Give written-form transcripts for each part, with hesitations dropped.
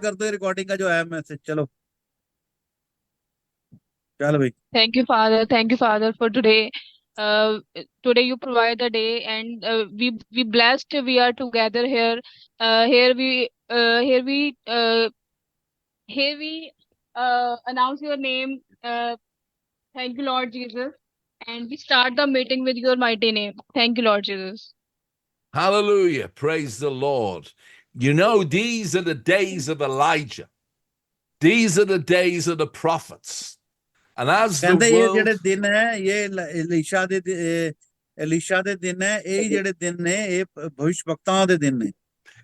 कर दो रिकॉर्डिंग का जो है मैसेज। चलो चल भाई। Thank you, Father. Thank you, Father, for today. Uh, Today you provide the day, and we blessed. We are together here. Here we here we announce your name. Thank you, Lord Jesus, and we start the meeting with your mighty name. Thank you, Lord Jesus. Hallelujah. Praise the Lord. You know, these are the days of Elijah. These are the days of the prophets. And as the ਕਹਿੰਦੇ ਇਹ world ਜਿਹੜੇ ਦਿਨ ਹੈ ਇਹ Elisha ਦੇ ਦਿਨ ਹੈ। ਇਹ ਜਿਹੜੇ ਦਿਨ ਨੇ ਇਹ ਭਵਿष्यवक्ताओं ਦੇ ਦਿਨ ਨੇ।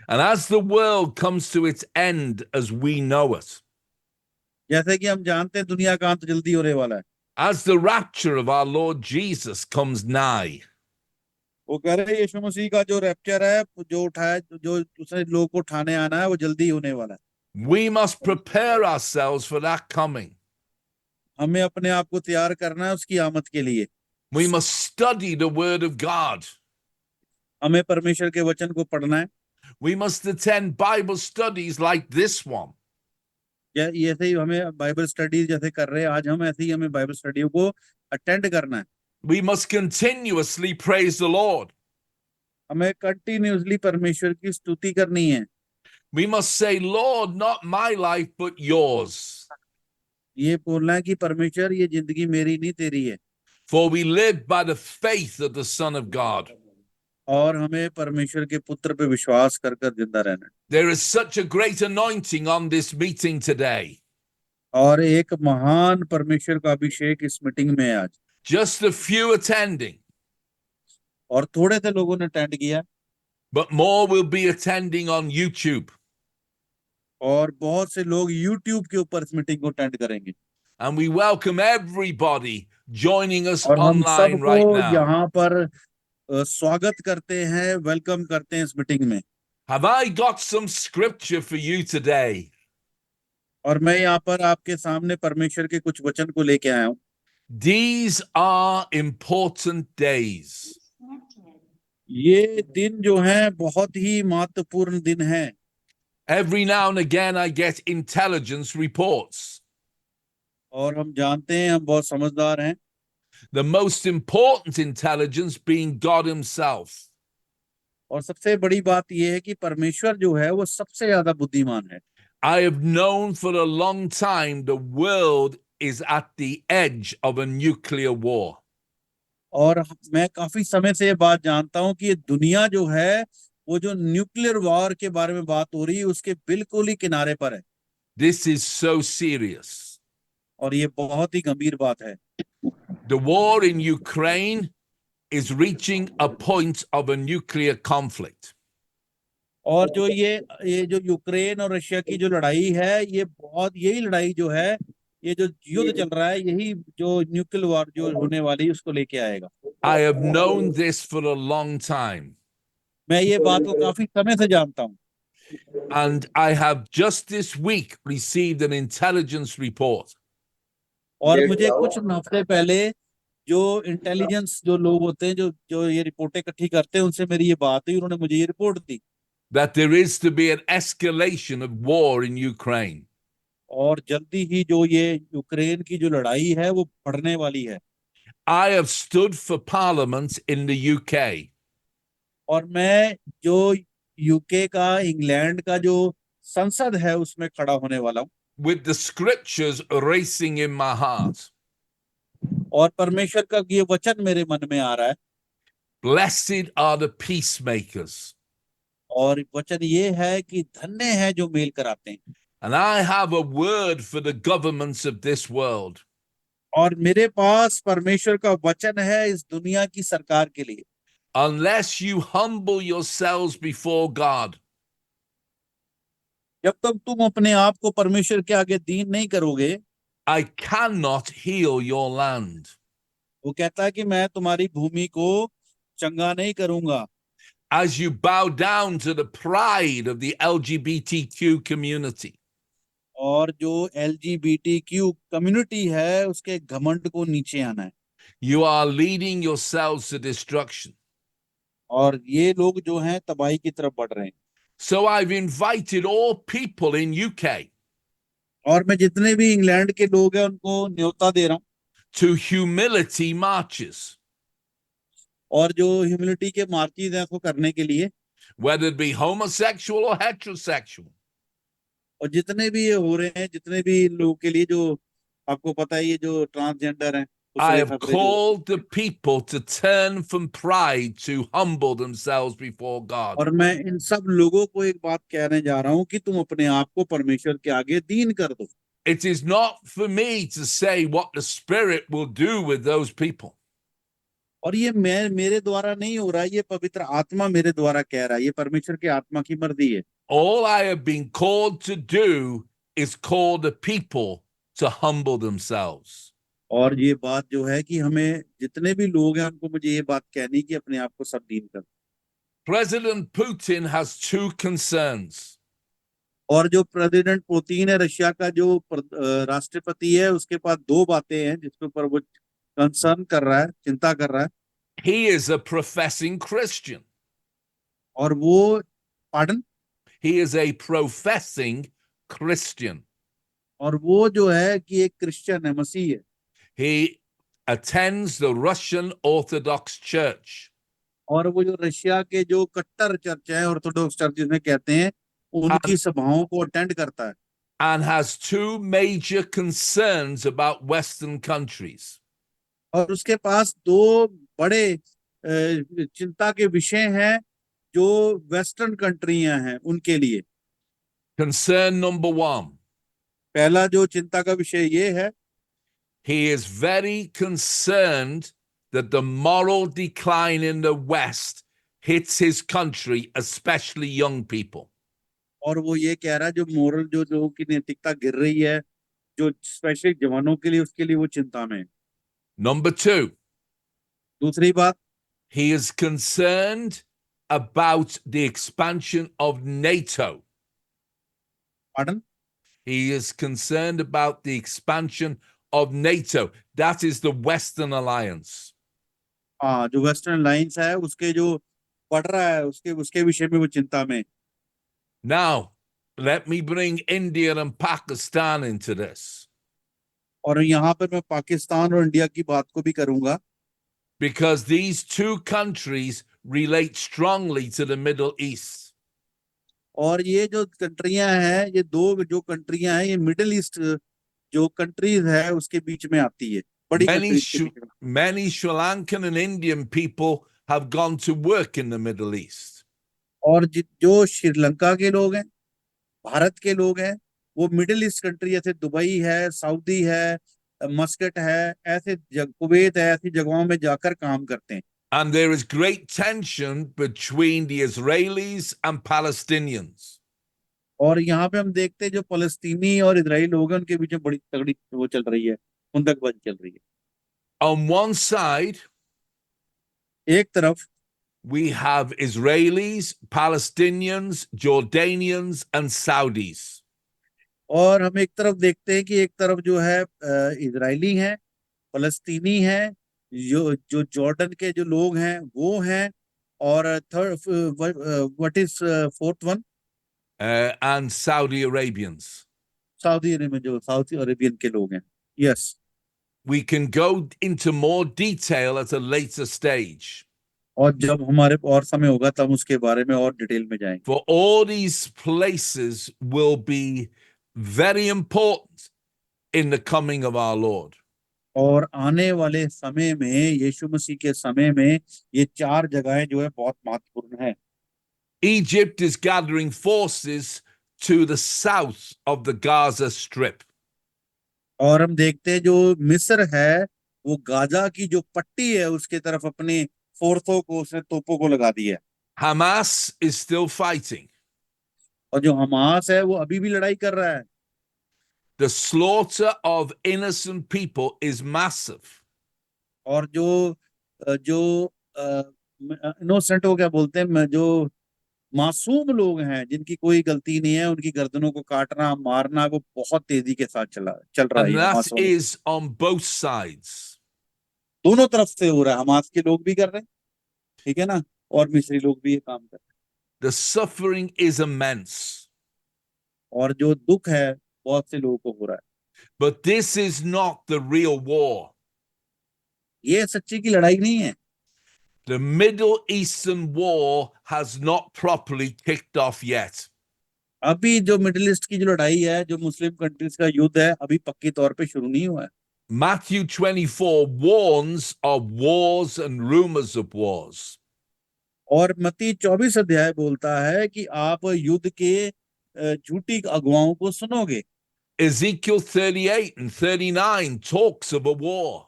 and as the world comes to its end as we know it, जैसे कि हम जानते हैं दुनिया का अंत जल्दी होने वाला है। as the rapture of our Lord Jesus comes nigh, वो कह रहे हैं यीशु मसीह का जो रैप्चर है जो उठाया जो उसने लोगों को उठाने आना है वो जल्दी होने वाला है। we must prepare ourselves for that coming. हमें अपने आप को तैयार करना है उसकी आमद के लिए। We must study the word of God. हमें परमेश्वर के वचन को पढ़ना है। We must attend Bible studies like this one. ऐसे ही हमें बाइबल स्टडी जैसे कर रहे हैं आज हम, ऐसे ही हमें बाइबल स्टडियों को अटेंड करना है। We must continuously praise the Lord. हमें कंटिन्यूअसली परमेश्वर की स्तुति करनी है। We must say, Lord, not my life, but yours. ये बोलना है कि परमेश्वर ये जिंदगी मेरी नहीं तेरी है। For we live by the faith of the Son of God. और हमें परमेश्वर के पुत्र पे विश्वास कर कर जिंदा रहना है। There is such a great anointing on this meeting today. और एक महान परमेश्वर का अभिषेक इस मीटिंग में है आज। Just a few attending, और थोड़े से लोगों ने अटेंड किया, but more will be attending on YouTube. और बहुत से लोग YouTube के ऊपर इस मीटिंग को अटेंड करेंगे। And we welcome everybody joining us और हम online सबको right now. यहाँ पर स्वागत करते हैं, वेलकम करते हैं इस मीटिंग में। Have I got some scripture for you today? और मैं यहाँ पर आपके सामने परमेश्वर के कुछ वचन को लेके आया हूँ। These are important days. ये दिन जो है बहुत ही महत्वपूर्ण दिन है। Every now and again I get intelligence reports. और हम जानते हैं हम बहुत समझदार हैं। The most important intelligence being God himself. और सबसे बड़ी बात यह है कि परमेश्वर जो है वो सबसे ज्यादा बुद्धिमान है। I have known for a long time the world is at the edge of a nuclear war. और मैं काफी समय से ये बात जानता हूं कि ये दुनिया जो है वो जो न्यूक्लियर वॉर के बारे में बात हो रही है उसके बिल्कुल ही किनारे पर है। This is so serious. और ये बहुत ही गंभीर बात है। The war in Ukraine is reaching a point of a nuclear conflict. और जो ये जो यूक्रेन और रशिया की जो लड़ाई है ये बहुत यही लड़ाई जो है ये जो युद्ध चल रहा है यही जो न्यूक्लियर वॉर जो होने वाली उसको लेके आएगा। I have known this for a long time. मैं ये बात को काफी समय से जानता हूँ। And I have just this week received an intelligence report. और मुझे कुछ हफ्ते पहले जो इंटेलिजेंस जो लोग होते हैं जो जो ये रिपोर्टें इकट्ठी करते हैं उनसे मेरी ये बात हुई, उन्होंने मुझे ये report the that there is to be an escalation of war in Ukraine. और जल्दी ही जो ये यूक्रेन की जो लड़ाई है वो बढ़ने वाली है। I have stood for parliament in the UK. और मैं जो यूके का इंग्लैंड का जो संसद है उसमें खड़ा होने वाला हूँ with the scriptures racing in my heart. और परमेश्वर का ये वचन मेरे मन में आ रहा है। Blessed are the peacemakers. और वचन ये है कि धन्य है जो मेल कराते हैं। And I have a word for the governments of this world. और मेरे पास परमेश्वर का वचन है इस दुनिया की सरकार के लिए। Unless you humble yourselves before God, जब तक तुम अपने आप को परमेश्वर के आगे दीन नहीं करोगे, I cannot heal your land. वो कहता है कि मैं तुम्हारी भूमि को चंगा नहीं करूंगा। As you bow down to the pride of the LGBTQ community. और जो LGBTQ कम्युनिटी है उसके घमंड को नीचे आना है। You are leading yourselves to destruction. और ये लोग जो हैं तबाही की तरफ बढ़ रहे हैं। So I've invited all people in UK और मैं जितने भी इंग्लैंड के लोग हैं उनको न्योता दे रहा हूँ, to humility marches, और जो ह्यूमिलिटी के मार्चेस हैं उसको करने के लिए, whether it be homosexual or heterosexual. और जितने भी ये हो रहे हैं, जितने भी लोगों के लिए जो आपको पता है, ये जो ट्रांसजेंडर हैं, I दूसरे have खतरे जो, called the people to turn from pride to humble themselves before God. और मैं इन सब लोगों को एक बात कहने जा रहा हूँ कि तुम अपने आप को परमेश्वर के आगे दीन कर दो। It is not for me to say what the Spirit will do with those people. और ये मैं मेरे द्वारा नहीं हो रहा है, ये पवित्र आत्मा मेरे द्वारा कह रहा है, ये परमेश्वर की आत्मा की मर्जी है। All I have been called to do is call the people to humble themselves. और ये बात जो है कि हमें जितने भी लोग हैं उनको मुझे ये बात कहनी कि अपने आप को सब दीन कर। President Putin has two concerns. और जो प्रेसिडेंट पुतिन है, रशिया का जो राष्ट्रपति है, उसके पास दो बातें हैं जिसके ऊपर वो कंसर्न कर रहा है, चिंता कर रहा है। He is a professing Christian. और वो, pardon, He is a professing Christian. और वो जो है कि एक क्रिश्चियन है, मसीह है, He attends the Russian Orthodox Church और वो जो रशिया के जो कट्टर चर्च है, ऑर्थोडॉक्स चर्च जिसमें कहते हैं, उनकी सभाओं को अटेंड करता है। and has two major concerns about Western countries. और उसके पास दो बड़े चिंता के विषय हैं जो वेस्टर्न कंट्रियां हैं उनके लिए। Concern number one, पहला जो चिंता का विषय ये है, he is very concerned that the moral decline in the West hits his country, especially young people. और वो ये कह रहा है जो मोरल, जो लोगों की नैतिकता गिर रही है, जो स्पेशली जवानों के लिए, उसके लिए वो चिंता में है। Number two, दूसरी बात, he is concerned about the expansion of NATO. Pardon, He is concerned about the expansion of NATO. That is the Western alliance. हाँ, जो वेस्टर्न अलायंस है उसके जो बढ़ रहा है, उसके उसके विषय में वो चिंता में। Now, let me bring India and Pakistan into this, और यहाँ पर मैं पाकिस्तान और इंडिया की बात को भी करूंगा, because these two countries relate strongly to the Middle East. और ये जो कंट्रियां हैं, ये दो जो कंट्रियां हैं, ये मिडिल ईस्ट जो कंट्रीज है उसके बीच में आती है, बड़ी Many, कंट्रीज के बीच में। many Sri Lankan and Indian people have gone to work in the Middle East. और जो श्रीलंका के लोग हैं, भारत के लोग हैं, वो मिडिल ईस्ट कंट्री, जैसे दुबई है, सऊदी है, मस्कट है, ऐसे कुवैत है, ऐसी जगहों में जाकर काम करते हैं। And there is great tension between the Israelis and Palestinians. और यहाँ पे हम देखते हैं जो फलस्तीनी और इजरायली लोग हैं उनके बीच में बड़ी तगड़ी वो चल रही है, खुंदकबाजी चल रही है। On one side, एक तरफ we have Israelis, Palestinians, Jordanians, and Saudis. और हम एक तरफ देखते हैं कि एक तरफ जो है इजरायली हैं, फलस्तीनी हैं, जो जॉर्डन के जो लोग हैं वो हैं, और third, what is fourth one, And Saudi Arabians. सऊदी अरब में जो साउथ अरेबियन के लोग हैं। Yes, We can go into more detail at a later stage. और जब हमारे और समय होगा तब उसके बारे में और डिटेल में जाएंगे। For all these places will be very important in the coming of our Lord. और आने वाले समय में, यीशु मसीह के समय में, ये चार जगहें जो है बहुत महत्वपूर्ण है। Egypt is gathering forces to the south of the Gaza Strip. और हम देखते हैं जो मिस्र है वो गाजा की जो पट्टी है उसके तरफ अपने फोर्सों को, उसने तोपों को लगा दिया है। Hamas is still fighting. और जो हमास है वो अभी भी लड़ाई कर रहा है। The slaughter of innocent people is massive. और जो इनोसेंट हो, क्या बोलते हैं, जो मासूम लोग हैं जिनकी कोई गलती नहीं है, उनकी गर्दनों को काटना, मारना, वो बहुत तेजी के साथ चल रहा है। And that हमास वाले is on both sides. दोनों तरफ से हो रहा है, हमास के लोग भी कर रहे हैं, ठीक है ना, और मिस्री लोग भी ये काम कर रहे हैं। The suffering is immense. और जो दुख है बहुत से लोगों को हो रहा है। But this is not the real war. ये सच्ची की लड़ाई नहीं है। The Middle Eastern war has not properly kicked off yet. अभी जो मिडिल ईस्ट की जो लड़ाई है, जो मुस्लिम कंट्रीज का युद्ध है, अभी पक्की तौर पे शुरू नहीं हुआ है। Matthew 24 warns of wars and rumors of wars. और मत्ती 24 अध्याय बोलता है कि आप युद्ध के झूठी अगुवाओं को सुनोगे। Ezekiel 38 and 39 talks of a war.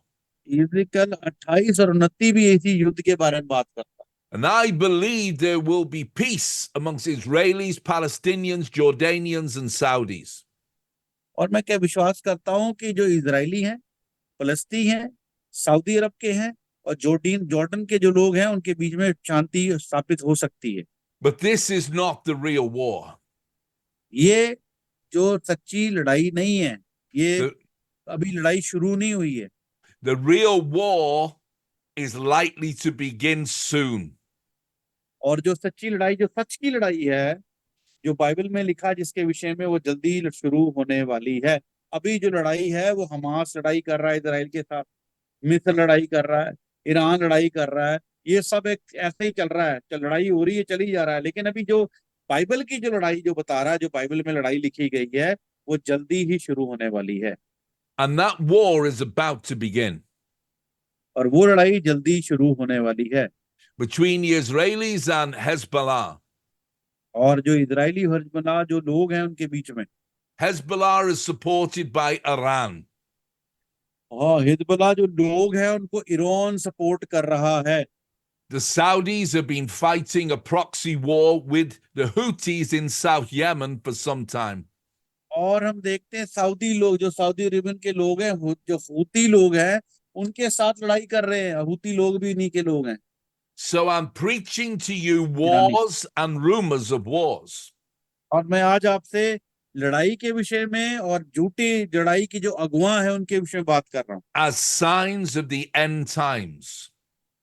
Israel 28 और 29 भी इसी युद्ध के बारे में बात करता है। And I believe there will be peace amongst Israelis, Palestinians, Jordanians, and Saudis. और मैं क्या विश्वास करता हूं कि जो इजरायली हैं, फलस्तीन हैं, सऊदी अरब के हैं और जॉर्डन के जो लोग हैं, उनके बीच में शांति स्थापित हो सकती है। But this is not the real war. ये जो सच्ची लड़ाई नहीं है, ये The, अभी लड़ाई शुरू नहीं हुई है। the real war is likely to begin soon. और जो सच्ची लड़ाई, जो सच की लड़ाई है, जो बाइबल में लिखा जिसके विषय में, वो जल्दी शुरू होने वाली है। अभी जो लड़ाई है वो हमास लड़ाई कर रहा है इजराइल के साथ, मिस्र लड़ाई कर रहा है, ईरान लड़ाई कर रहा है, ये सब एक ऐसे ही चल रहा है, लड़ाई हो रही है, चली जा रहा है। लेकिन अभी जो बाइबल की जो लड़ाई जो बता रहा है, जो बाइबल में लड़ाई लिखी गई है, वो जल्दी ही शुरू होने वाली है। And that war is about to begin और वो लड़ाई जल्दी शुरू होने वाली है between the Israelis and Hezbollah. और जो इजरायली हिजबुल्लाह जो लोग हैं उनके बीच में। Hezbollah is supported by Iran. हाँ, हिजबुल्लाह जो लोग हैं उनको ईरान सपोर्ट कर रहा है। The Saudis have been fighting a proxy war with the Houthis in South Yemen for some time. और हम देखते हैं सऊदी लोग, जो सऊदी अरेबियन के लोग हैं, जो हूती लोग हैं, उनके साथ लड़ाई कर रहे हैं। हूती लोग भी इन्हीं के लोग हैं। So I'm preaching to you Irani. wars and rumors of wars. और मैं आज आपसे लड़ाई के विषय में और झूठी लड़ाई की जो अगुवा है उनके विषय में बात कर रहा हूँ, As signs of the end times.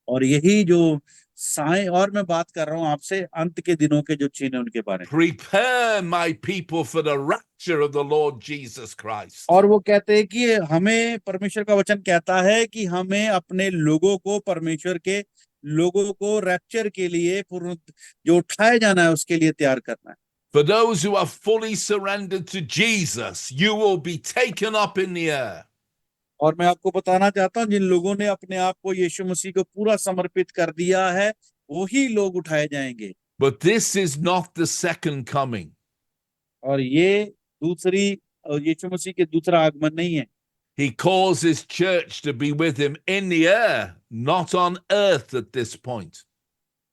और यही जो साइन, और मैं बात कर रहा हूँ आपसे अंत के दिनों के जो चिन्ह है उनके बारे में। Prepare my people for the rapture of the Lord Jesus Christ. और वो कहते हैं कि हमें, परमेश्वर का वचन कहता है कि हमें अपने लोगों को, परमेश्वर के लोगों को रैप्चर के लिए, जो उठाए जाना है उसके लिए तैयार करना है। For those who are fully surrendered to Jesus, you will be taken up in the air. और मैं आपको बताना चाहता हूं, जिन लोगों ने अपने आप को यीशु मसीह को पूरा समर्पित कर दिया है, वही लोग उठाए जाएंगे। But this is not the second coming. और ये यीशु मसीह के दूसरा आगमन नहीं है। He calls his church to be with him in the air, not on earth at this point.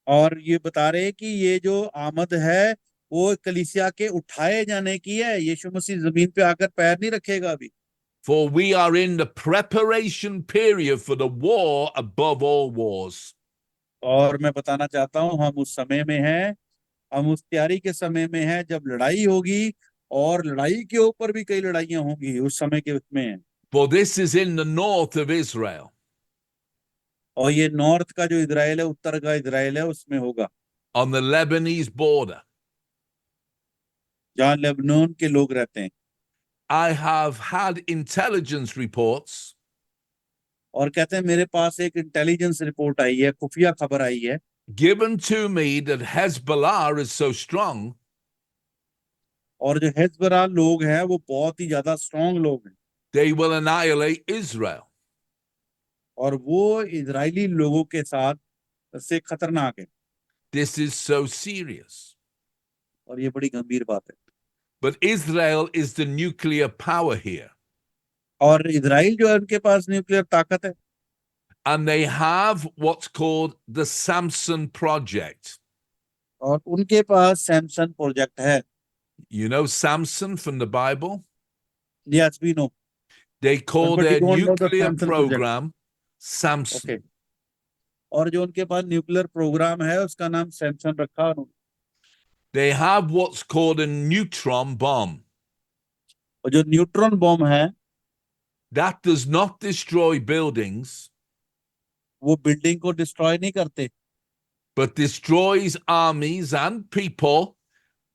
और ये बता रहे हैं कि ये जो आमद है वो कलीसिया के उठाए जाने की है। यीशु मसीह जमीन पे आकर पैर नहीं रखेगा अभी। For we are in the preparation period for the war above all wars. और मैं बताना चाहता हूं, हम उस समय में हैं, हम उस तैयारी के समय में हैं जब लड़ाई होगी, और लड़ाई के ऊपर भी कई लड़ाइयां होंगी, उस समय के उसमें हैं। For this is in the north of Israel. और ये नॉर्थ का जो इजराइल है, उत्तर का इजराइल है, उसमें होगा, On the Lebanese border. जहाँ लेबनान के लोग रहते हैं। I have had intelligence reports और कहते हैं मेरे पास एक इंटेलिजेंस रिपोर्ट आई है, खुफिया खबर आई है, given to me that Hezbollah is so strong और जो हिजबुल्लाह लोग हैं वो बहुत ही ज्यादा स्ट्रॉन्ग लोग हैं, they will annihilate Israel. और वो इजरायली लोगों के साथ से खतरनाक है। This is so serious. और ये बड़ी गंभीर बात है। But Israel is the nuclear power here. और इजराइल जो है उनके पास न्यूक्लियर ताकत है, And they have what's called the Samson Project. और उनके पास सैमसन प्रोजेक्ट है। You know Samson from the Bible? Yes, we know. They call But you their don't know the nuclear Samson program Samson. Okay. और जो उनके पास nuclear programme है उसका नाम सैमसन रखा उन्होंने। They have what's called a neutron bomb. और जो न्यूट्रॉन बॉम्ब है That does not destroy buildings. वो बिल्डिंग को डिस्ट्रॉय नहीं करते, but destroys armies and people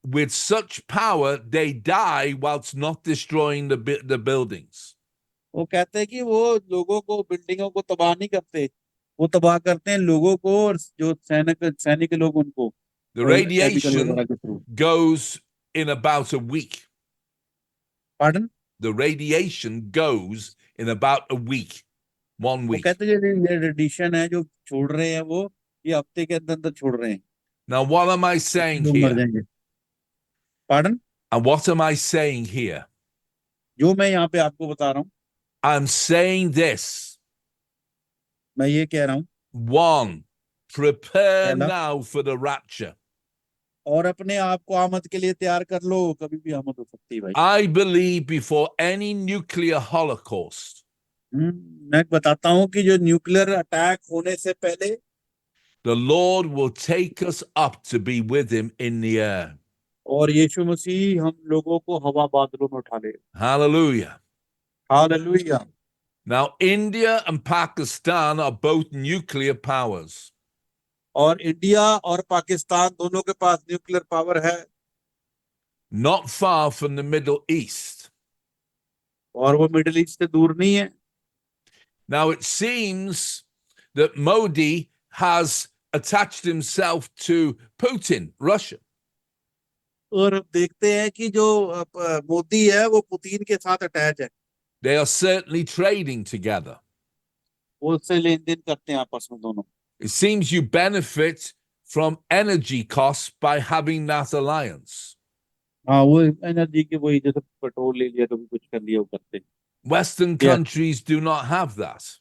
with such power they die whilst not destroying the buildings. वो कहते हैं कि वो लोगों को, बिल्डिंगों को तबाह नहीं करते, वो तबाह करते हैं लोगों को, और जो सैनिक लोग उनको The केमिकल radiation वगैरह के through. goes in about a week. Pardon? The radiation goes in about a week, 1 वो week. कहते हैं ये रेडिएशन है जो छोड़ रहे हैं, वो ये हफ्ते के अंदर अंदर छोड़ रहे हैं, Now, what am I saying लोग मर here? जाएंगे। Pardon? And what am I saying here? जो मैं यहाँ पे आपको बता रहा हूँ, I'm saying this. मैं ये कह रहा हूँ, 1, prepare पहला, now for the rapture. और अपने आप को आमद के लिए तैयार कर लो, कभी भी आमद हो सकती है भाई। I believe before any nuclear holocaust, मैं बताता हूँ कि जो न्यूक्लियर अटैक होने से पहले the Lord will take us up to be with him in the air. और यीशु मसीह हम लोगों को हवा बादलों में उठा ले। Hallelujah. Hallelujah. Now, India and Pakistan are both nuclear powers. और इंडिया और पाकिस्तान दोनों के पास न्यूक्लियर पावर है, Not far from the Middle East. और वो मिडिल ईस्ट से दूर नहीं है। Now, it seems that Modi has attached himself to Putin, Russia. और अब देखते हैं कि जो मोदी है वो पुतिन के साथ अटैच है, They are certainly trading together. वो उससे लेन देन करते हैं आपस में दोनों। It seems you benefit from energy costs by having that alliance. हाँ, वो एनर्जी के, वही जैसे पेट्रोल ले लिया, कभी कुछ कर लिया, वो करते हैं। Western Yeah. countries do not have that,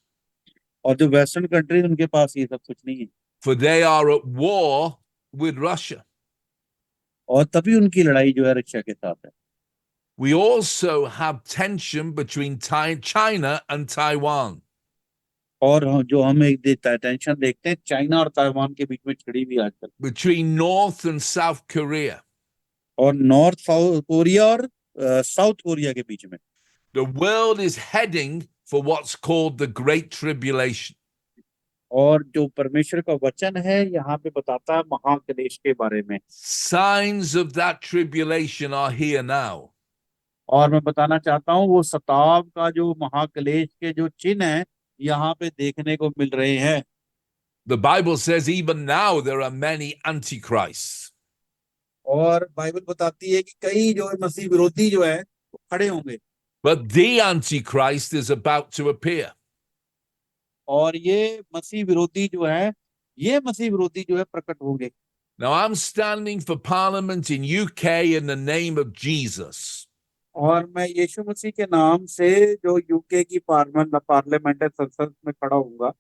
और जो वेस्टर्न कंट्रीज, उनके पास ये सब कुछ नहीं है, for they are at war with Russia. और तभी उनकी लड़ाई जो है रशिया के साथ है। We also have tension between China and Taiwan. और जो हम एक टेंशन देखते हैं चाइना और ताइवान के बीच में छिड़ी हुई आजकल, Between North and South Korea. और नॉर्थ साउथ कोरिया और साउथ कोरिया के बीच में। The world is heading for what's called the Great Tribulation. और जो परमेश्वर का वचन है यहाँ पे बताता है महाक्लेश के बारे में, Signs of that tribulation are here now. और मैं बताना चाहता हूँ वो सताव का जो महाक्लेश के जो चिन्ह है यहाँ पे देखने को मिल रहे हैं। The Bible says even now there are many antichrists. और बाइबल बताती है कि कई जो मसीह विरोधी जो है वो खड़े होंगे, But the antichrist is about to appear. और ये मसीह विरोधी जो है, ये मसीह विरोधी जो है प्रकट होंगे। Now I'm standing for Parliament in UK in the name of Jesus. और मैं यीशु मसीह के नाम से जो यूके की पार्लियामेंट है, संसद में खड़ा होऊंगा,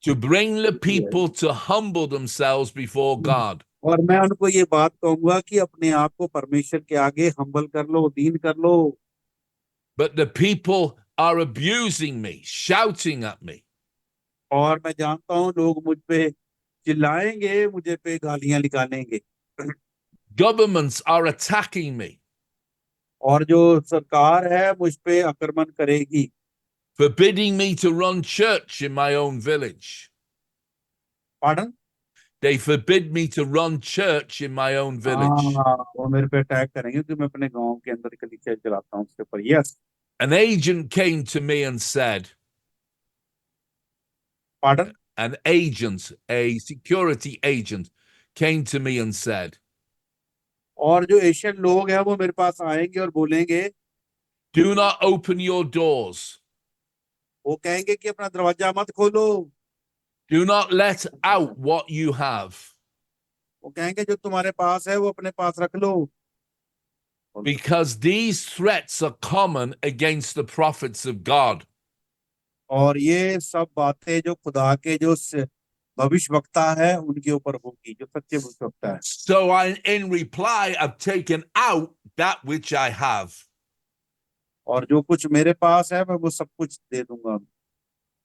To bring the people to humble themselves before God. और मैं उनको ये बात कहूंगा कि अपने आप को परमेश्वर के आगे हम्बल कर लो, दीन कर लो। But the people are abusing me, shouting at me. और मैं जानता हूँ लोग मुझ पे चिल्लाएंगे, मुझे पे गालियां निकालेंगे, Governments are attacking me, और जो सरकार है मुझ पे आक्रमण करेगी, forbidding me to run church in my own village. Pardon? They forbid me to run church in my own village. हाँ, वो मेरे पे अटैक करेंगे कि मैं अपने गांव के अंदर कलीसिया चलाता हूँ उसके ऊपर। Yes. An agent came to me and said, pardon? an agent, a security agent, came to me and said, और जो एशियन लोग हैं वो मेरे पास आएंगे और बोलेंगे, do not open your doors. वो कहेंगे कि अपना दरवाजा मत खोलो, Do not let out what you have, वो कहेंगे जो तुम्हारे पास है वो अपने पास रख लो, because these threats are common against the prophets of God. और ये सब बातें जो खुदा के जो भविष्यवक्ता है उनके ऊपर होगी, जो सच्चे भविष्यवक्ता है। So in reply, I've taken out that which I have. और जो कुछ मेरे पास है मैं वो सब कुछ दे दूंगा।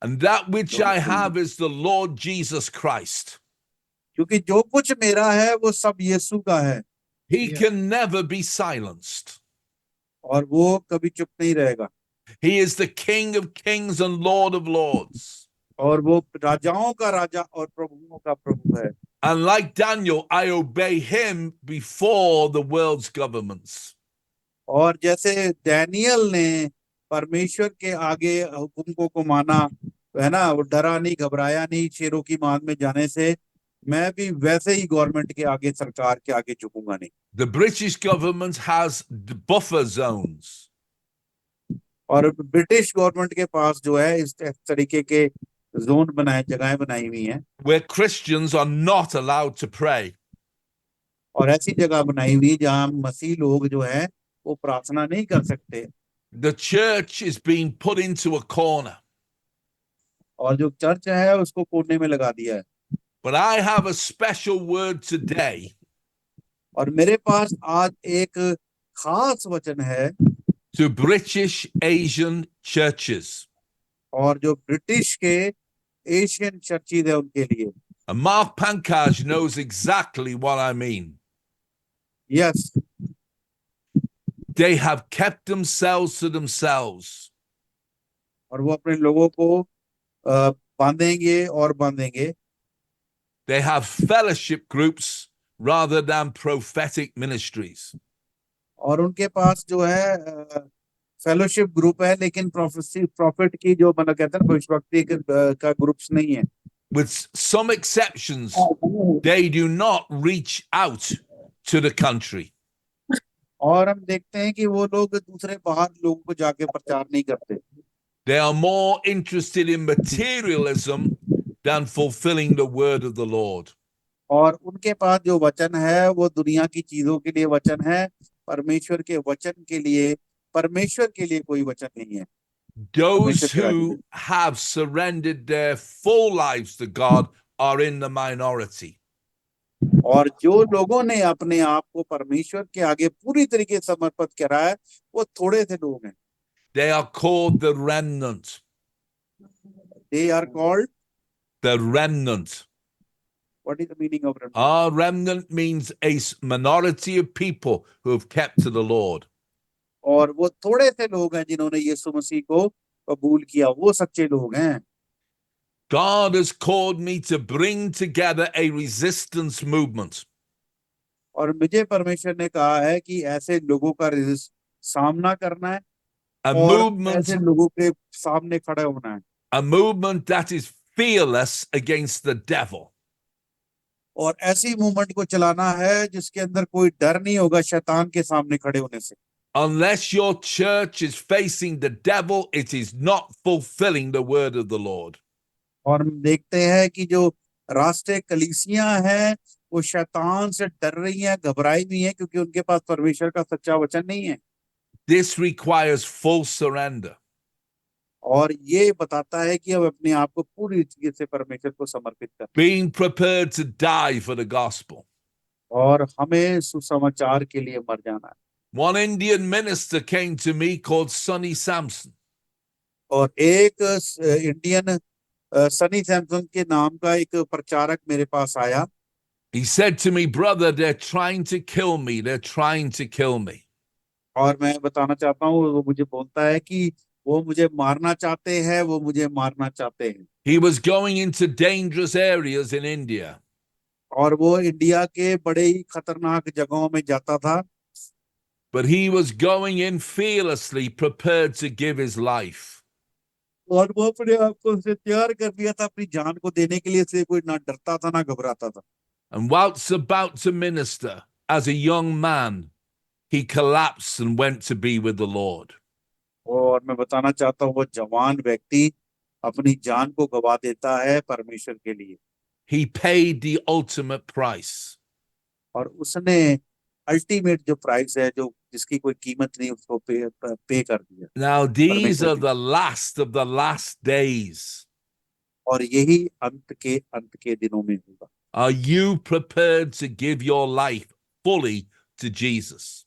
And that which I have is the Lord Jesus Christ. क्योंकि जो कुछ मेरा है वो सब यीशु का है। He can never be silenced. और वो कभी चुप नहीं रहेगा। He is the King of kings and Lord of lords. और वो राजाओं का राजा और प्रभुओं का प्रभु है। And like Daniel, I obey him before the world's governments. और जैसे डैनियल ने परमेश्वर के आगे हुक्म को माना, है ना, वो डरा नहीं, घबराया नहीं शेरों की मान में जाने से, मैं भी वैसे ही गवर्नमेंट के आगे, सरकार के आगे झुकूंगा नहीं। The British government has buffer zones. और ब्रिटिश गवर्नमेंट के पास जो है इस तरीके के जोन बनाए, जगहें बनाई हुई हैं, where Christians are not allowed to pray. और ऐसी जगह बनाई हुई जहां मसीह लोग जो है वो प्रार्थना नहीं कर सकते। The church is being put into a corner. और जो चर्च है उसको कोने में लगा दिया है। But I have a special word today और मेरे पास आज एक खास वचन है, to British Asian churches. और जो ब्रिटिश के एशियन चर्चिज है उनके लिए। And Mark Pankaj knows exactly what I mean. Yes, They have kept themselves to themselves. और वो अपने लोगों को बांधेंगे और बांधेंगे। They have fellowship groups rather than prophetic ministries. और उनके पास जो है फेलोशिप ग्रुप है, लेकिन प्रॉफिट की जो मतलब कहते हैं भविष्यवक्ता का ग्रुप्स नहीं है। With some exceptions, they do not reach out to the country. और हम देखते हैं कि वो लोग दूसरे बाहर लोगों को जाके प्रचार नहीं करते। They are more interested in materialism than fulfilling the word of the Lord. और उनके पास जो वचन है वो दुनिया की चीजों के लिए वचन है, परमेश्वर के वचन के लिए, परमेश्वर के लिए कोई वचन नहीं है। Those who have surrendered their full lives to God are in the minority. और जो लोगों ने अपने आप को परमेश्वर के आगे पूरी तरीके से समर्पित करा है वो थोड़े से लोग हैं। They are called the remnant. They are called, The remnant. what is the meaning of remnant? Remnant means a minority of people who have kept to the Lord. और वो थोड़े से लोग हैं जिन्होंने यीशु मसीह को कबूल किया, वो सच्चे लोग हैं। God has called me to bring together a resistance movement. और मुझे परमेश्वर ने कहा है कि ऐसे लोगों का सामना करना है, A और movement, ऐसे लोगों के सामने खड़े होना है। a movement that is fearless against the devil. और ऐसी मूवमेंट को चलाना है जिसके अंदर कोई डर नहीं होगा शैतान के सामने खड़े होने से। Unless your church is facing the devil, it is not fulfilling the word of the Lord. और हम देखते हैं कि जो राष्ट्रीय कलीसियां हैं वो शैतान से डर रही हैं, घबराई हुई हैं, क्योंकि उनके पास परमेश्वर का सच्चा वचन नहीं है। This requires full surrender. और ये बताता है कि हम अपने आप को पूरी तरीके से परमेश्वर को समर्पित करें, Being prepared to die for the gospel. और हमें सुसमाचार के लिए मर जाना है। One Indian minister came to me called Sonny Sampson. और एक इंडियन सनी सैमसन के नाम का एक प्रचारक मेरे पास आया। He said to me, brother, they're trying to kill me. They're trying to kill me. और मैं बताना चाहता हूँ, वो मुझे बोलता है कि वो मुझे मारना चाहते हैं, वो मुझे मारना चाहते हैं। He was going into dangerous areas in India. और वो इंडिया के बड़े ही खतरनाक जगहों में जाता था। But he was going in fearlessly, prepared to give his life. और वो अपने आप को उसे तैयार कर दिया था अपनी जान को देने के लिए, इसलिए कोई ना डरता था ना घबराता था। And whilst about to minister, as a young man, he collapsed and went to be with the Lord. और मैं बताना चाहता हूँ वो जवान व्यक्ति अपनी जान को गवा देता है परमेश्वर के लिए। He paid the ultimate price. और उसने अल्टीमेट जो प्राइस है, जो जिसकी कोई कीमत नहीं, उसको पे कर दिया। Now, these परमेश्वर are ने। the last of the last days. और यही अंत के दिनों में होगा। Are you prepared to give your life fully to Jesus?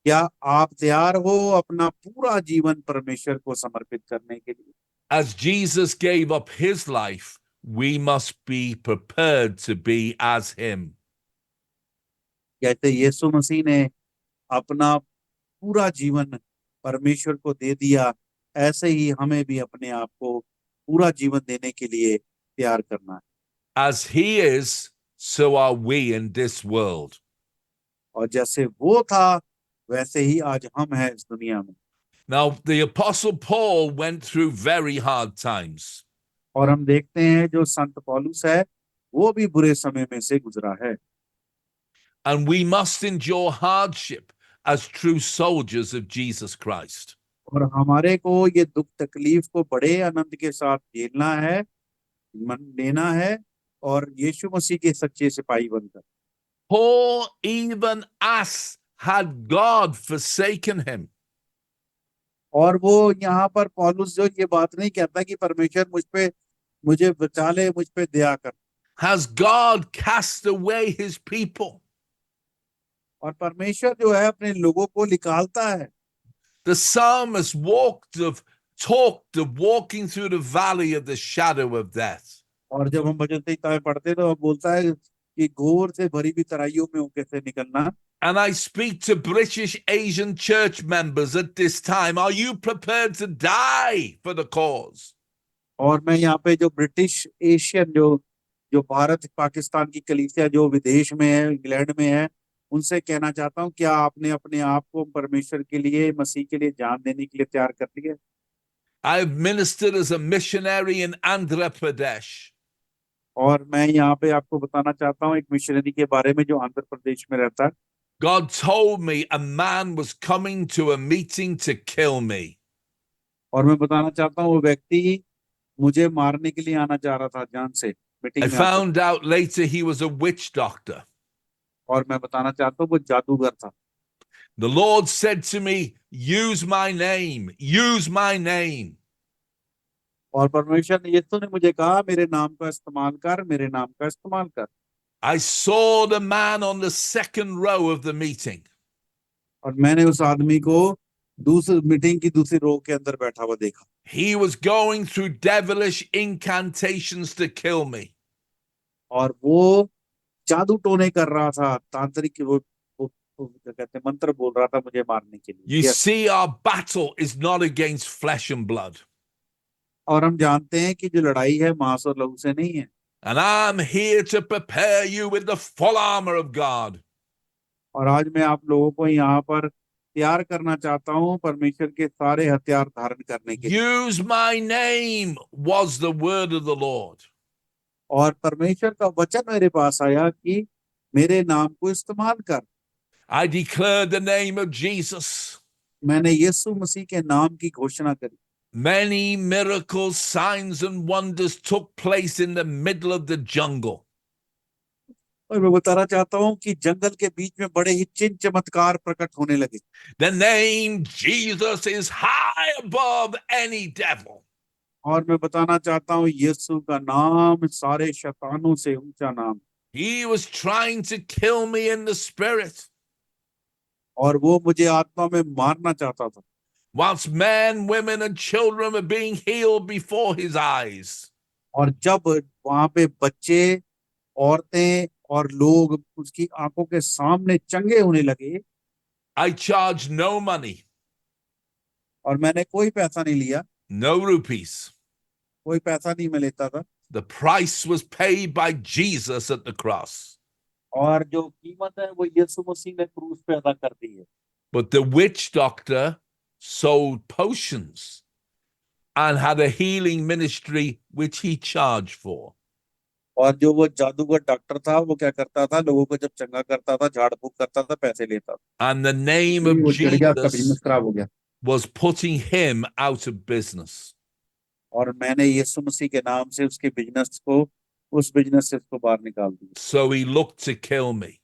क्या आप तैयार हो अपना पूरा जीवन परमेश्वर को समर्पित करने के लिए? As Jesus gave up his life, we must be prepared to be as him. कहते यीशु मसीह ने अपना पूरा जीवन परमेश्वर को दे दिया, ऐसे ही हमें भी अपने आप को पूरा जीवन देने के लिए तैयार करना है। As he is, so are we in this world. और जैसे वो था वैसे ही आज हम हैं इस दुनिया में। Now, the Apostle Paul went through very hard times. और हम देखते हैं जो संत पौलुस है वो भी बुरे समय में से गुजरा है। And we must endure hardship as true soldiers of Jesus Christ. और हमारे को ये दुख तकलीफ को बड़े आनंद के साथ झेलना है, मन लेना है, और यीशु मसीह के सच्चे सिपाही बनकर। Paul even asked, had God forsaken him? और वो यहाँ पर पौलुस जो ये बात नहीं कहता कि परमेश्वर मुझे बचा ले, मुझ पे दया कर। Has God cast away his people? और परमेश्वर जो है अपने लोगों को निकालता है। The psalmist talked of walking through the valley of the shadow of death. और जब हम भजन संहिता में पढ़ते हैं तो वो बोलता है कि घोर से भरी हुई तराइयों में कैसे निकलना। And I speak to British Asian church members at this time. Are you prepared to die for the cause? और मैं यहाँ पे जो ब्रिटिश एशियन जो भारत पाकिस्तान की कलीसिया जो विदेश में है, इंग्लैंड में है, उनसे कहना चाहता हूँ, क्या आपने अपने आप को परमेश्वर के लिए, मसीह के लिए जान देने के लिए तैयार कर लिया? I have ministered as a missionary in Andhra Pradesh. और मैं यहाँ पे आपको बताना चाहता हूँ एक मिशनरी के बारे में जो आंध्र प्रदेश में रहता है। God told me a man was coming to a meeting to kill me. और मैं बताना चाहता हूँ वो व्यक्ति मुझे मारने के लिए आना चाह रहा था जान से मीटिंग I में। found out later he was a witch doctor. और मैं बताना चाहता हूँ वो जादूगर था। The Lord said to me, use my name, use my name. और परमेश्वर ने यीशु ने मुझे कहा मेरे नाम का इस्तेमाल कर, मेरे नाम का इस्तेमाल कर। I saw the man on the second row of the meeting. और मैंने उस आदमी को दूसरी मीटिंग की दूसरी रो के अंदर बैठा हुआ देखा। He was going through devilish incantations to kill me. और वो जादू टोने कर रहा था, तांत्रिक वो क्या कहते हैं, मंत्र बोल रहा था मुझे मारने के लिए। You Yes. see, our battle is not against flesh and blood. और हम जानते हैं कि जो लड़ाई है मांस और लहू से नहीं है। And I'm here to prepare you with the full armor of God. और आज मैं आप लोगों को यहाँ पर तैयार करना चाहता हूँ परमेश्वर के सारे हथियार धारण करने के लिए। Use my name was the word of the Lord. और परमेश्वर का वचन मेरे पास आया कि मेरे नाम को इस्तेमाल कर। I declared the name of Jesus. मैंने यीशु मसीह के नाम की घोषणा करी। Many miracles, signs, and wonders took place in the middle of the jungle. और मैं बताना चाहता हूँ कि जंगल के बीच में बड़े ही चिन्ह चमत्कार प्रकट होने लगे। The name Jesus is high above any devil. और मैं बताना चाहता हूँ यीशु का नाम सारे शैतानों से ऊंचा नाम। He was trying to kill me in the spirit. और वो मुझे आत्मा में मारना चाहता था। Whilst men, women, and children were being healed before his eyes. और जब वहां पे बच्चे, औरतें और लोग उसकी आंखों के सामने चंगे होने लगे। I charged no money, और मैंने कोई पैसा नहीं लिया, no rupees. कोई पैसा नहीं मैं लेता था। The price was paid by Jesus at the cross. और जो कीमत है वो यीशु मसीह ने क्रूस पे अदा कर दी है। But the witch doctor sold potions and had a healing ministry which he charged for. और जो वो जादूगर डॉक्टर था वो क्या करता था, लोगों को जब चंगा करता था, झाड़ फूक करता था, पैसे लेता था। And the name of वो चिढ़ गया, उसका Jesus बिजनेस खराब हो गया। was putting him out of business. और मैंने यीशु मसीह के नाम से उसके बिजनेस को, उस बिजनेस से उसको बाहर निकाल दिया। So he looked to kill me.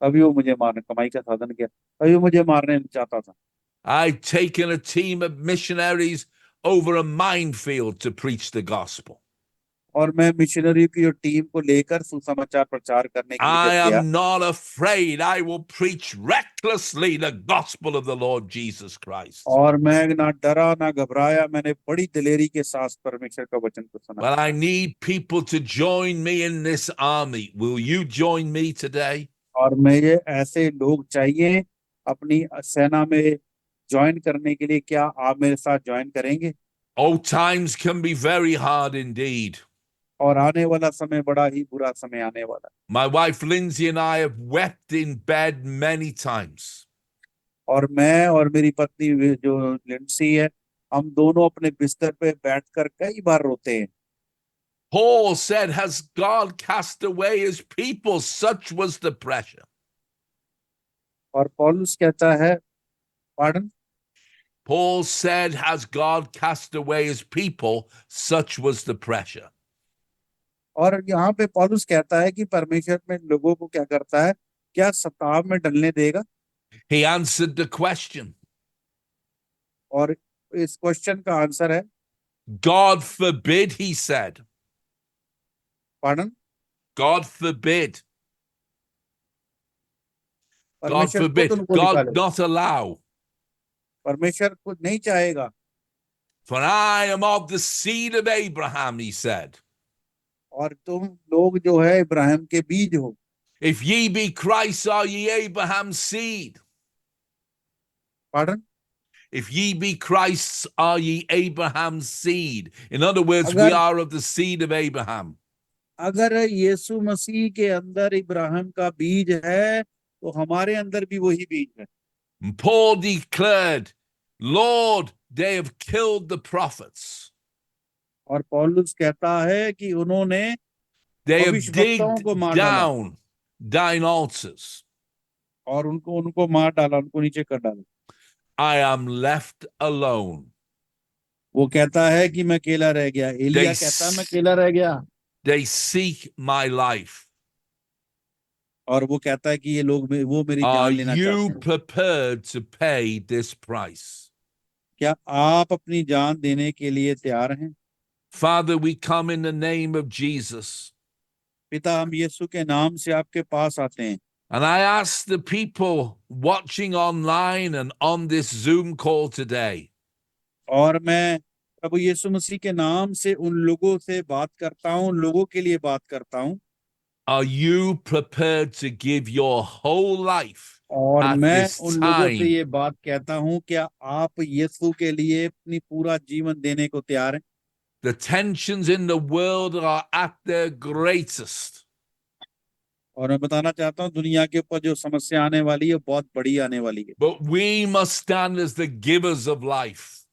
अभी वो मुझे मारने, कमाई का साधन किया, अभी वो मुझे मारने चाहता था। I'd taken a team of missionaries over a minefield to preach the gospel. और मैं मिशनरी की जो टीम को लेकर सुसमाचार प्रचार करने के लिए I जब गया, am not afraid. I will preach recklessly the gospel of the Lord Jesus Christ. और मैं ना डरा ना घबराया, मैंने बड़ी दिलेरी के साथ परमेश्वर का वचन को सुना। But I need people to join me in this army. Will you join me today? और मुझे ऐसे लोग चाहिए अपनी सेना में ज्वाइन करने के लिए। क्या आप मेरे साथ ज्वाइन करेंगे? Oh, times can be very hard indeed. और आने वाला समय बड़ा ही बुरा समय आने वाला है। My wife Lindsay and I have wept in bed many times. और मैं और मेरी पत्नी जो लिंडसी है, हम दोनों अपने बिस्तर पे बैठकर कई बार रोते हैं। Paul said, has God cast away his people? Such was the pressure. और पौलुस कहता है, pardon, Paul said, has God cast away his people? Such was the pressure. और यहाँ पे पौलुस कहता है कि परमेश्वर में लोगों को क्या करता है, क्या सताव में डलने देगा। He answered the question. और इस क्वेश्चन का आंसर है, God forbid, he said. Pardon, God forbid. God परमेश्वर खुद forbid. उनको God निकाले। not allow. परमेश्वर खुद नहीं चाहेगा। For I am of the seed of Abraham, he said. और तुम लोग जो है इब्राहिम के बीज हो। If ye be Christ, are ye Abraham's seed? Pardon, If ye be Christ's, are ye Abraham's seed? In other words, we अगर are of the seed of Abraham. अगर यीशु मसीह के अंदर इब्राहिम का बीज है, तो हमारे अंदर भी वही बीज है। And Paul declared, Lord, they have killed the prophets. और पौलुस कहता है कि उन्होंने They have भविष्यवक्ताओं को digged मार डाला down thine altars. और उनको मार डाला, उनको नीचे कर डाला। I am left alone. वो कहता है कि मैं अकेला रह गया। एलिया कहता है मैं अकेला रह गया। They seek my life. और वो कहता है कि ये लोग वो मेरी Are जान लेना चाहते you हैं। prepared to pay this price? क्या आप अपनी जान देने के लिए तैयार हैं? Father, we come in the name of Jesus. पिता, हम यीशु के नाम से आपके पास आते हैं। And I ask the people watching online and on this Zoom call today, और मैं प्रभु यीशु मसीह के नाम से उन लोगों से बात करता हूं, उन लोगों के लिए बात करता हूं। are you prepared to give your whole life और at मैं this उन लोगों से time? ये बात कहता हूं, क्या आप यीशु के लिए अपनी पूरा जीवन देने को तैयार हैं? The tensions in the world are at their greatest. और मैं बताना चाहता हूं, दुनिया के ऊपर जो समस्या आने वाली है, बहुत बड़ी आने वाली है। But we must stand as the givers of life.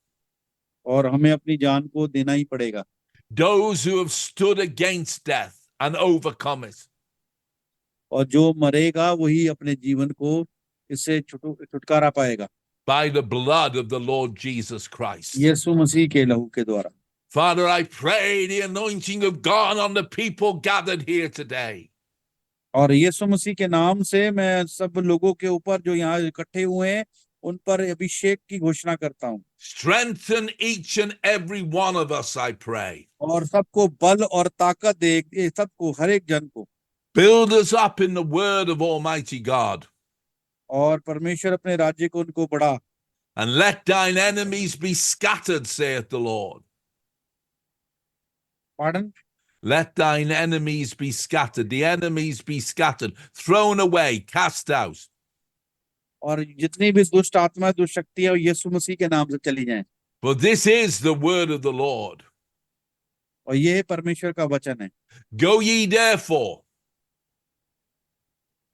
और हमें अपनी जान को देना ही पड़ेगा। Those who have stood against death and overcome it. और जो मरेगा वही अपने जीवन को इससे छुटकारा पाएगा, By the blood of the Lord Jesus Christ. यीशु मसीह के लहू के द्वारा। Father, I pray the anointing of God on the people gathered here today. और यीशु मसीह के नाम से मैं सब लोगों के ऊपर जो यहाँ इकट्ठे हुए हैं, उन पर अभिषेक की घोषणा करता हूँ। Strengthen each and every one of us, I pray. और सबको बल और ताकत दे, सबको, हर एक जन को। Build us up in the word of Almighty God. और परमेश्वर अपने राज्य को उनको बढ़ा। And let thine enemies be scattered, saith the Lord. Pardon, Let thine enemies be scattered. The enemies be scattered, thrown away, cast out. और जितनी भी दुष्ट आत्मा, दुष्ट शक्तियां यीशु मसीह के नाम से चली जाएं। For this is the word of the Lord. और ये परमेश्वर का वचन है। Go ye therefore.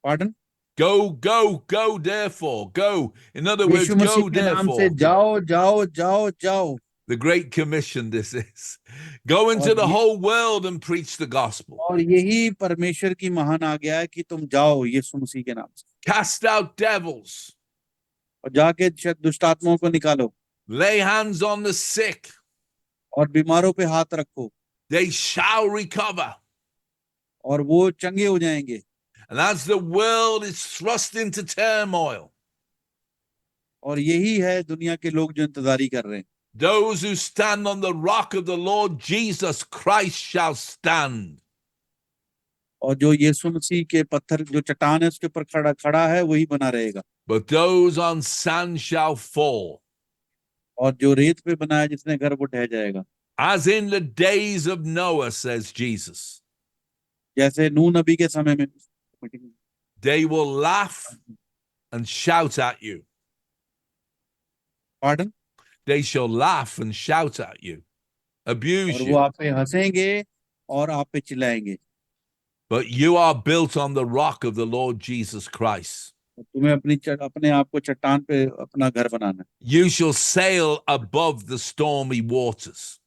Pardon, Go, therefore. Go. In other words, यीशु मसीह go के नाम से therefore. जाओ जाओ जाओ जाओ। The Great Commission, this is. Go into और the ये- whole world and preach the gospel. और यही परमेश्वर की महान आज्ञा है कि तुम जाओ यीशु मसीह के नाम से Cast out devils. और जाके दुष्ट आत्माओं को निकालो Lay hands on the sick. और बीमारों पे हाथ रखो They shall recover. और वो चंगे हो जाएंगे। And as the world is thrust into turmoil, और यही है दुनिया के लोग जो इंतजारी कर रहे हैं। those who stand on the rock of the Lord Jesus Christ shall stand. और जो यीशु मसीह के पत्थर, जो चट्टान है उसके ऊपर खड़ा है, वही बना रहेगा। But those on sand shall fall. और जो रेत पे बना है जिसने घर, वो ढह जाएगा। As in the days of Noah, says Jesus. जैसे नूह नबी के समय में They will laugh and shout at you. Pardon, They shall laugh and shout at you, abuse और वो you. आप पे हंसेंगे और आप पे चिल्लाएंगे। But you are built on the rock of the Lord Jesus Christ. तुम्हें अपने आप को चट्टान पे अपना घर बनाना है। You shall sail above the stormy waters.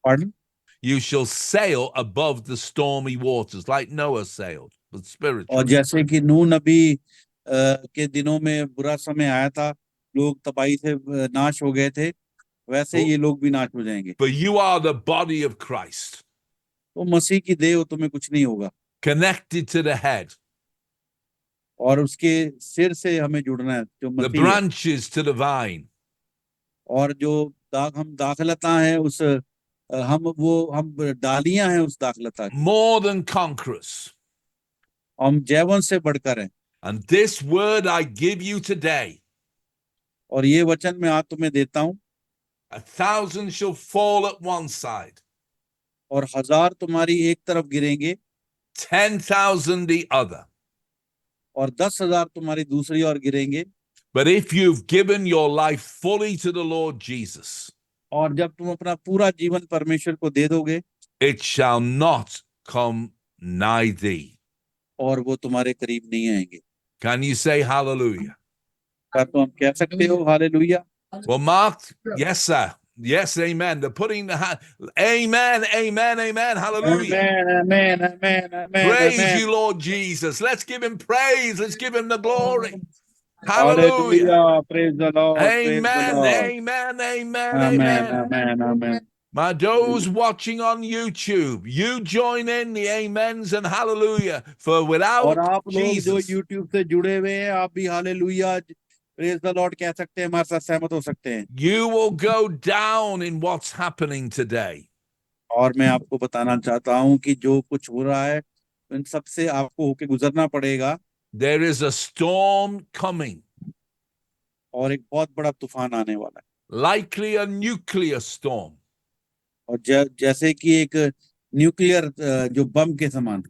Pardon? You shall sail above the stormy waters, like Noah sailed, but और spiritually. जैसे कि नूह नबी के दिनों में बुरा समय आया था, लोग तबाही से नाश हो गए थे, वैसे ये लोग भी नाश हो जाएंगे। But you are the body of Christ, तो मसीह की देह हो, तुम्हें कुछ नहीं होगा, connected to the head, और उसके सिर से हमें जुड़ना है, जो the मसीह है। branches to the vine. और जो हम दाखलता है उस हम डालियां हैं उस दाखलता की। More than conquerors. हम जैवन से बढ़कर हैं। And this word I give you today, और ये वचन मैं आज तुम्हें देता हूँ, 1,000 shall fall at one side, और 1000 तुम्हारी एक तरफ गिरेंगे, 10,000 the other. और 10,000 तुम्हारी दूसरी ओर गिरेंगे। But if you've given your life fully to the Lord Jesus, और जब तुम अपना पूरा जीवन परमेश्वर को दे दोगे, it shall not come nigh thee. और वो तुम्हारे करीब नहीं आएंगे। Can you say hallelujah? क्या तो हम कह सकते हो hallelujah? Well, Mark, yes, sir. Yes, amen. They're putting the hand. Amen, amen, amen. Hallelujah. Amen, amen, amen, Praise amen. you, Lord Jesus. Let's give him praise. Let's give him the glory. Hallelujah. Hallelujah. Praise the Lord. Praise the Amen, Lord. amen, amen, Amen, amen. amen, amen. My those watching on YouTube, you join in the amens and hallelujah. For और without आप लोग जो Jesus, YouTube से जुड़े हुए हैं, आप भी हालेलुया प्रेज द लॉर्ड कह सकते हैं, हमारे साथ सहमत हो सकते हैं। you will go down in what's happening today. और मैं आपको बताना चाहता हूं कि जो कुछ हो रहा है, इन सब से आपको होके गुजरना पड़ेगा, There is a storm coming, और एक बहुत बड़ा तूफान आने वाला है। likely a nuclear storm. और जैसे कि एक न्यूक्लियर जो बम के समान।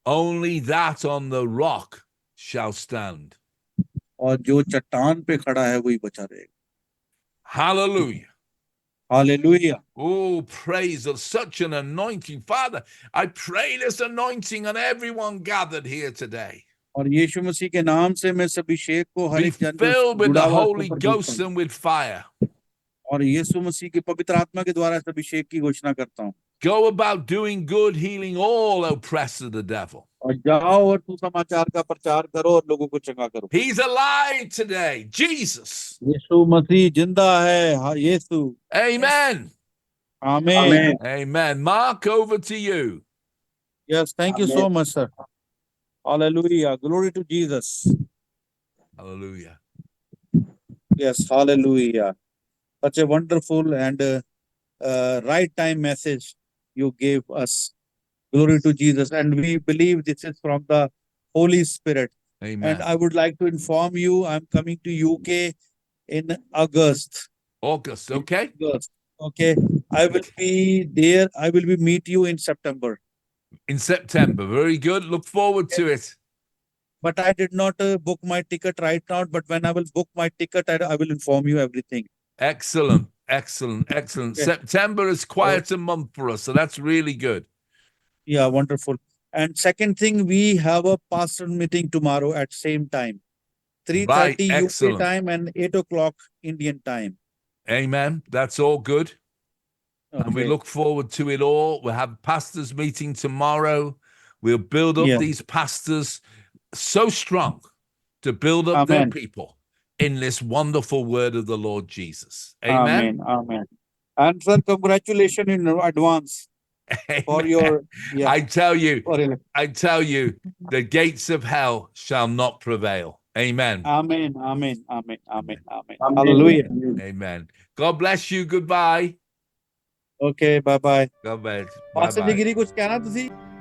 Only that on the rock shall stand. और जो चट्टान पे खड़ा है वही बचा रहेगा। Hallelujah. Hallelujah. Oh, praise of such an anointing. Father, I pray this anointing on everyone gathered here today. और यीशु मसीह के नाम से मैं सभी शेख को, हर Be एक जन filled with जुड़ा the हुआ Holy ऊपर Ghost भेजता हूं। and with fire. और यीशु मसीह के पवित्र आत्मा के द्वारा सभी शेख की घोषणा करता हूं। Go about doing good, healing all oppressed of the devil. और जाओ और तू समाचार का प्रचार करो और लोगों को चंगा करो। He's alive today. Jesus. यीशु मसीह जिंदा है। हाँ, यीशु। Amen. आमीन। Amen. Mark, over to you. Yes, thank you so much, sir. Hallelujah. Glory to Jesus. Hallelujah. Yes, hallelujah. Such a wonderful and right time message you gave us. Glory to Jesus. And we believe this is from the Holy Spirit. Amen. And I would like to inform you, I'm coming to UK in August. August, okay? August. Okay. I will be there. I will be meet you in September. In September. Very good. Look forward to it. But I did not book my ticket right now. But when I will book my ticket, I will inform you everything. Excellent. Excellent. Excellent. Okay. September is quite a month for us. So that's really good. Yeah, wonderful. And second thing, we have a pastor meeting tomorrow at same time. 3:30 Right. UK Excellent. time and 8 o'clock Indian time. Amen. That's all good. And we Okay. look forward to it all. We'll have pastors meeting tomorrow. We'll build up Yeah. these pastors so strong to build up their Amen. people in this wonderful word of the Lord Jesus. Amen. Amen. Amen. And sir, congratulations in advance for Amen. your, yeah, I tell you, for your, the gates of hell shall not prevail. Amen. Amen. Amen. Amen. Amen. Amen. Hallelujah. Amen. God bless you. Goodbye. Okay. Bye bye. God bless. Pastor Bye-bye. जी गिरी कुछ कहना तुसी?